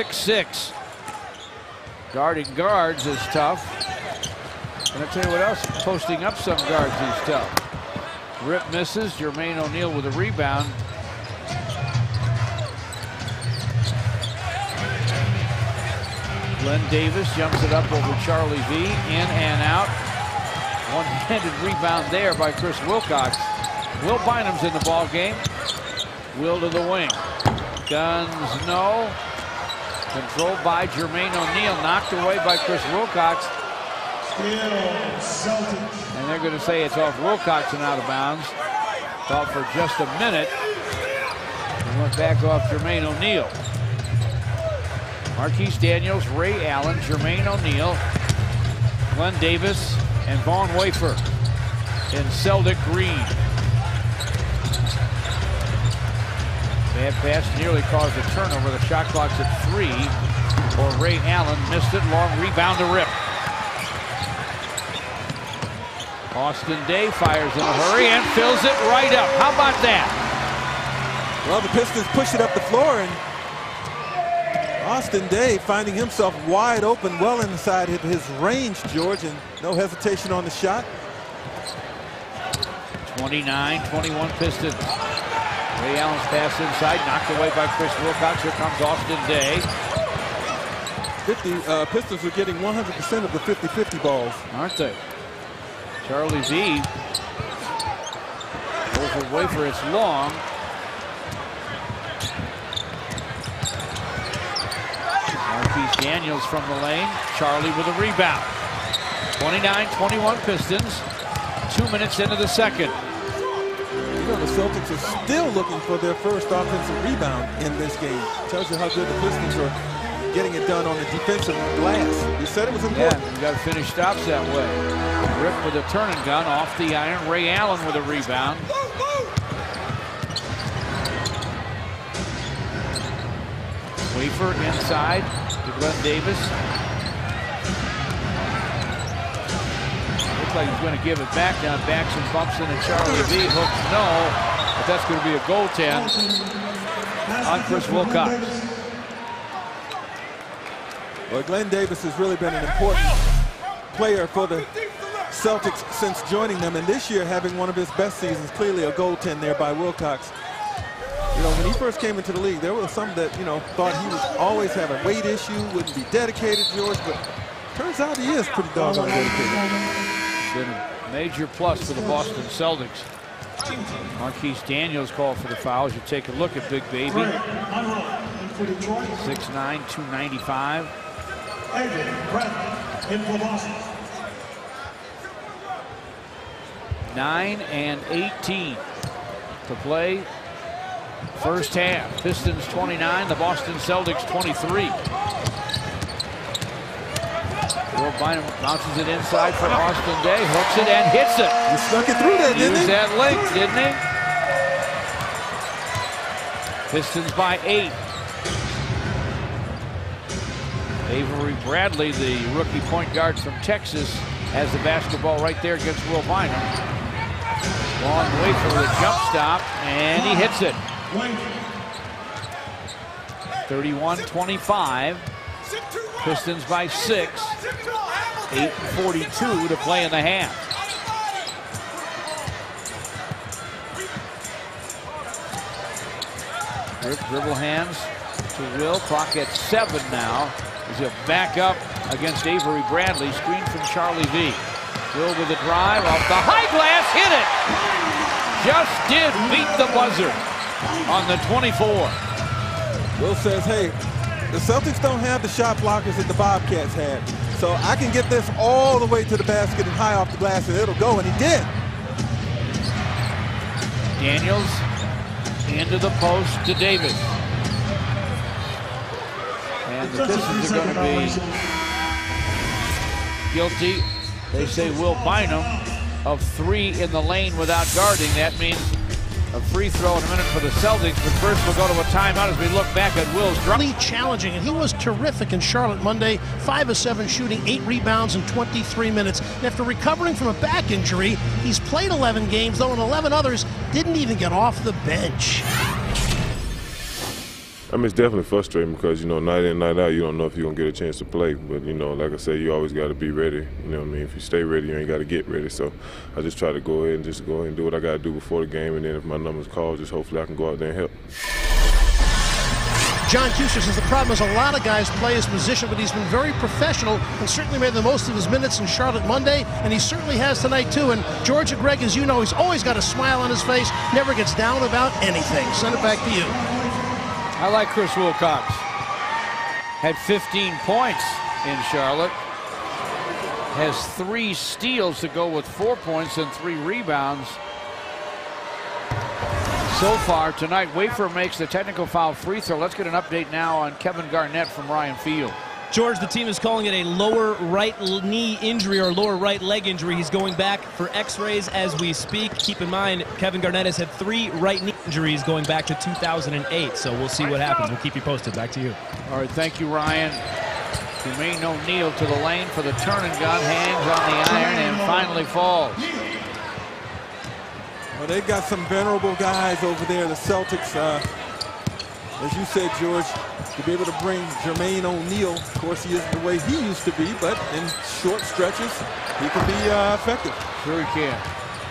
6'6". Guarding guards is tough. And I'll tell you what else, posting up some guards is tough. Rip misses, Jermaine O'Neal with a rebound. Glenn Davis jumps it up over Charlie V, in and out. One-handed rebound there by Chris Wilcox. Will Bynum's in the ball game. Will to the wing. Guns, no. Controlled by Jermaine O'Neal, knocked away by Chris Wilcox. And they're going to say it's off Wilcox and out of bounds. Thought for just a minute. It went back off Jermaine O'Neal. Marquise Daniels, Ray Allen, Jermaine O'Neal, Glenn Davis, and Vaughn Wafer in Celtic green. Bad pass nearly caused a turnover. The shot clock's at 3 for Ray Allen. Missed it. Long rebound to Rip. Austin Day fires in a hurry and fills it right up. How about that? Well, the Pistons push it up the floor, and Austin Day finding himself wide open, well inside his range, George, and no hesitation on the shot. 29-21 Pistons. Ray Allen's pass inside, knocked away by Chris Wilcox. Here comes Austin Day. Pistons are getting 100% of the 50-50 balls. Aren't they? Charlie V. Over Wafer, it's long. Marquise Daniels from the lane. Charlie with a rebound. 29-21 Pistons. 2 minutes into the second. You know, the Celtics are still looking for their first offensive rebound in this game. Tells you how good the Pistons are getting it done on the defensive glass. You said it was important. Yeah, you got to finish stops that way. Rip with a turning gun off the iron. Ray Allen with a rebound. Wafer inside to Glenn Davis. Looks like he's going to give it back. Now backs and bumps into Charlie V. Hooks no, but that's going to be a goaltend on Chris Wilcox. Well, Glenn Davis has really been an important player for the Celtics since joining them, and this year having one of his best seasons. Clearly a goaltend there by Wilcox. You know, when he first came into the league, there were some that, you know, thought he would always have a weight issue, wouldn't be dedicated, George, but turns out he is pretty doggone dedicated. Been a major plus for the Boston Celtics. Marquise Daniels called for the fouls. You take a look at Big Baby. 6'9", 295. 9:18 to play. First half. Pistons 29, the Boston Celtics 23. Will Bynum bounces it inside for Austin Day, hooks it and hits it. He snuck it through there, didn't he? Used that link, didn't he? Pistons by 8. Avery Bradley, the rookie point guard from Texas, has the basketball right there against Will Bynum. Long way for the jump stop, and he hits it. 31-25. Pistons by 6. 8:42 to play in the half. Rip dribble hands to Will. Clock at 7 now. As he'll back up against Avery Bradley. Screen from Charlie V. Will with a drive off the high glass. Hit it. Just did beat the buzzer on the 24. Will says, hey, the Celtics don't have the shot blockers that the Bobcats had. So I can get this all the way to the basket and high off the glass and it'll go, and he did. Daniels into the post to Davis. And the Pistons are going to be guilty. They say Will Bynum of 3 in the lane without guarding. That means a free throw in a minute for the Celtics, but first we'll go to a timeout as we look back at Will's drive. Really challenging, and he was terrific in Charlotte Monday. 5 of 7 shooting, 8 rebounds in 23 minutes. And after recovering from a back injury, he's played 11 games, though in 11 others didn't even get off the bench. I mean, it's definitely frustrating because, you know, night in, night out, you don't know if you're going to get a chance to play. But, you know, like I said, you always got to be ready. You know what I mean? If you stay ready, you ain't got to get ready. So I just try to go ahead and do what I got to do before the game. And then if my number's called, just hopefully I can go out there and help. John Kuster says the problem is a lot of guys play his position, but he's been very professional and certainly made the most of his minutes in Charlotte Monday, and he certainly has tonight too. And Georgia, Greg, as you know, he's always got a smile on his face, never gets down about anything. Send it back to you. I like Chris Wilcox. Had 15 points in Charlotte. Has 3 steals to go with 4 points and 3 rebounds. So far tonight, Wafer makes the technical foul free throw. Let's get an update now on Kevin Garnett from Ryan Field. George, the team is calling it a lower right knee injury or lower right leg injury. He's going back for x-rays as we speak. Keep in mind, Kevin Garnett has had 3 right knee injuries going back to 2008. So we'll see what happens. We'll keep you posted. Back to you. All right, thank you, Ryan. Jermaine O'Neal to the lane for the turn and gun, hangs on the iron and finally falls. Well, they've got some venerable guys over there, the Celtics. As you said, George, to be able to bring Jermaine O'Neal, of course, he isn't the way he used to be, but in short stretches, he can be effective. Sure he can.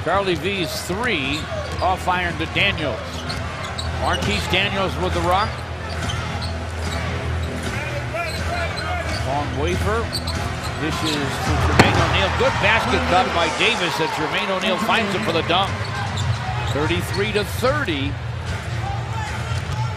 Charlie V's 3 off iron to Daniels. Marquise Daniels with the rock. On Wafer. Dishes to Jermaine O'Neal. Good basket cut by Davis, and Jermaine O'Neal finds him for the dunk. 33-30.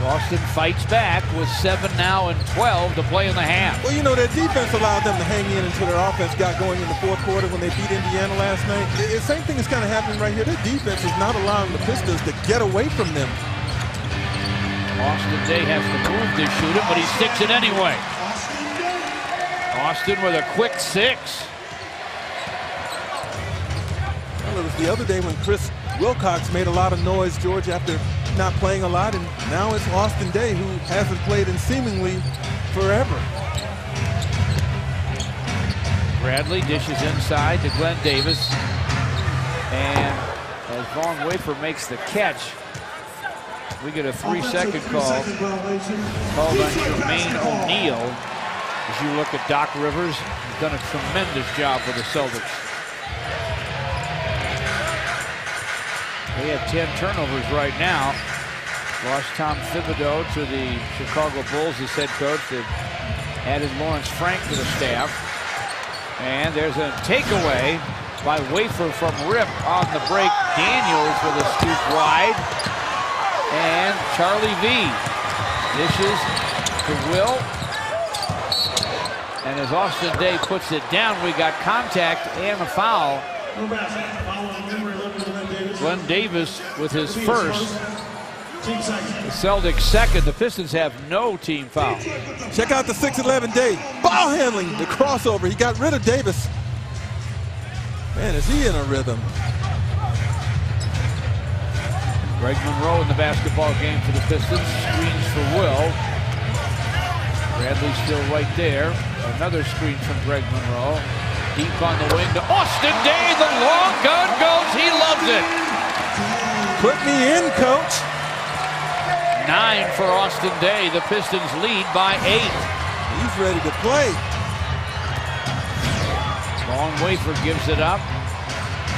Boston fights back with 7 now and 12 to play in the half. Well, you know, their defense allowed them to hang in until their offense got going in the fourth quarter when they beat Indiana last night. The same thing is kind of happening right here. Their defense is not allowing the Pistons to get away from them. Austin Day has to move to shoot it, but he sticks it anyway. Austin with a quick 6. Well, it was the other day when Chris Wilcox made a lot of noise, George, after not playing a lot, and now it's Austin Day, who hasn't played in seemingly forever. Bradley dishes inside to Glenn Davis, and as Vaughn Wafer makes the catch, we get a 3-second call called on Jermaine O'Neal. As you look at Doc Rivers, he's done a tremendous job for the Celtics. They have 10 turnovers right now. Lost Tom Thibodeau to the Chicago Bulls as head coach. They've added Lawrence Frank to the staff. And there's a takeaway by Wafer from Rip on the break. Daniels with a scoop wide. And Charlie V dishes to Will. And as Austin Day puts it down, we got contact and a foul. Glenn Davis with his first. The Celtics second. The Pistons have no team foul. Check out the 6'11" Day. Ball handling, the crossover. He got rid of Davis. Man, is he in a rhythm. Greg Monroe in the basketball game for the Pistons. Screens for Will. Bradley still right there. Another screen from Greg Monroe. Deep on the wing to Austin Day. The long gun goes. He loves it. Put me in, coach. 9 for Austin Day. The Pistons lead by 8. He's ready to play. Long Wafer gives it up.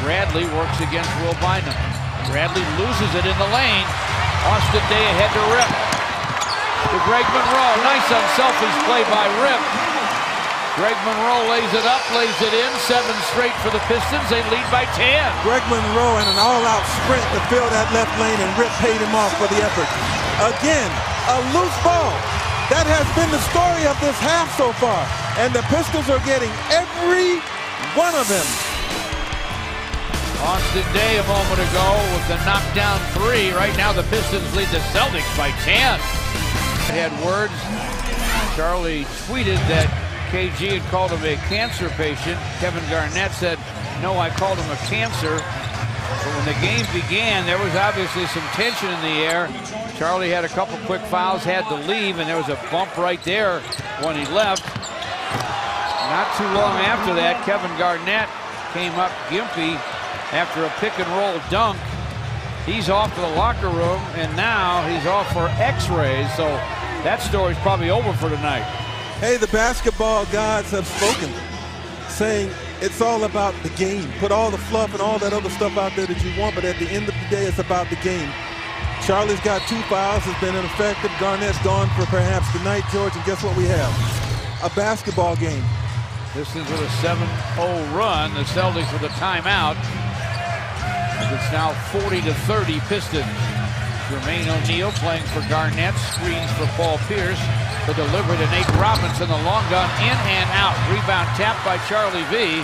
Bradley works against Will Bynum. Bradley loses it in the lane. Austin Day ahead to Rip. To Greg Monroe. Nice unselfish play by Rip. Greg Monroe lays it up, lays it in. 7 straight for the Pistons. They lead by 10. Greg Monroe in an all-out sprint to fill that left lane, and Rip paid him off for the effort. Again, a loose ball. That has been the story of this half so far. And the Pistons are getting every one of them. Austin Day a moment ago with the knockdown 3. Right now the Pistons lead the Celtics by 10. Had words. Charlie tweeted that KG had called him a cancer patient. Kevin Garnett said, no, I called him a cancer. But when the game began, there was obviously some tension in the air. Charlie had a couple quick fouls, had to leave, and there was a bump right there when he left. Not too long after that, Kevin Garnett came up gimpy after a pick and roll dunk. He's off to the locker room, and now he's off for x-rays. So That story's probably over for tonight. Hey, the basketball gods have spoken, saying it's all about the game. Put all the fluff and all that other stuff out there that you want, but at the end of the day, it's about the game. Charlie's got 2 fouls, has been ineffective. Garnett's gone for perhaps the night, George, and guess what we have? A basketball game. Pistons with a 7-0 run. The Celtics with a timeout. As it's now 40-30 Pistons. Jermaine O'Neal playing for Garnett. Screens for Paul Pierce. The delivery to Nate Robinson. The long gun in and out. Rebound tapped by Charlie V.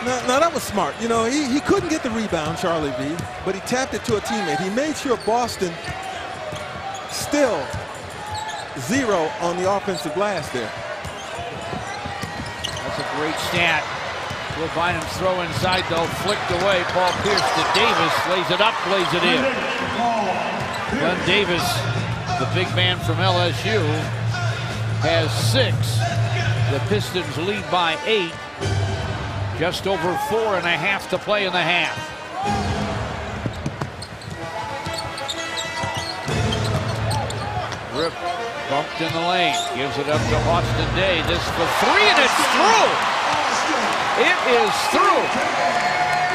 Now that was smart. You know, he couldn't get the rebound, Charlie V, but he tapped it to a teammate. He made sure Boston still 0 on the offensive glass there. That's a great stat. Will Bynum's throw inside, though, flicked away. Paul Pierce to Davis, lays it up, plays it in. Glenn Davis, the big man from LSU, has 6. The Pistons lead by 8. Just over 4.5 to play in the half. Rip bumped in the lane, gives it up to Austin Day. This for 3, and it's through. It is through.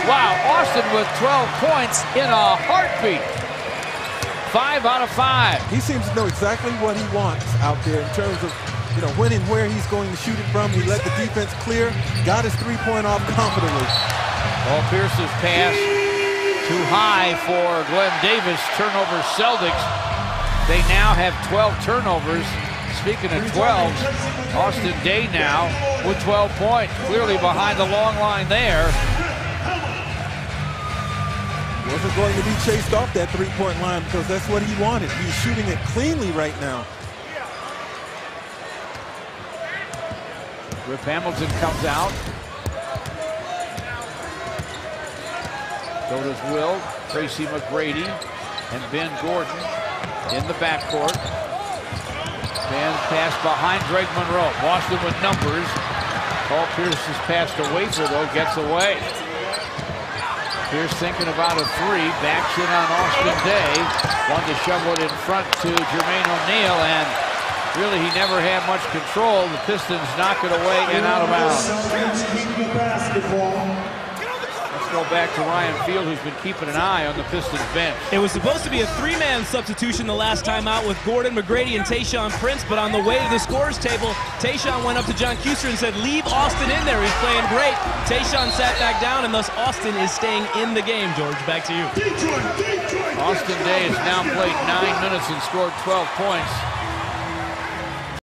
Wow, Austin with 12 points in a heartbeat. 5 out of 5. He seems to know exactly what he wants out there in terms of, you know, when and where he's going to shoot it from. He let the defense clear, got his 3-point off confidently. Paul Pierce's pass too high for Glenn Davis. Turnover Celtics. They now have 12 turnovers. Speaking of 12s, Austin Day now with 12 points. Clearly behind the long line there. Wasn't going to be chased off that 3-point line because that's what he wanted. He's shooting it cleanly right now. Rip Hamilton comes out. So does Will, Tracy McGrady, and Ben Gordon in the backcourt. Ben pass behind Greg Monroe. Boston with numbers. Paul Pierce is passed away for, though, gets away. Pierce thinking about a 3, backs in on Austin Day. Wanted to shovel it in front to Jermaine O'Neal, and really, he never had much control. The Pistons knock it away and out of bounds. Let's go back to Ryan Field, who's been keeping an eye on the Pistons bench. It was supposed to be a 3-man substitution the last time out with Gordon, McGrady, and Tayshaun Prince, but on the way to the scorer's table, Tayshaun went up to John Kuster and said, leave Austin in there. He's playing great. Tayshaun sat back down, and thus Austin is staying in the game. George, back to you. Austin Day has now played 9 minutes and scored 12 points.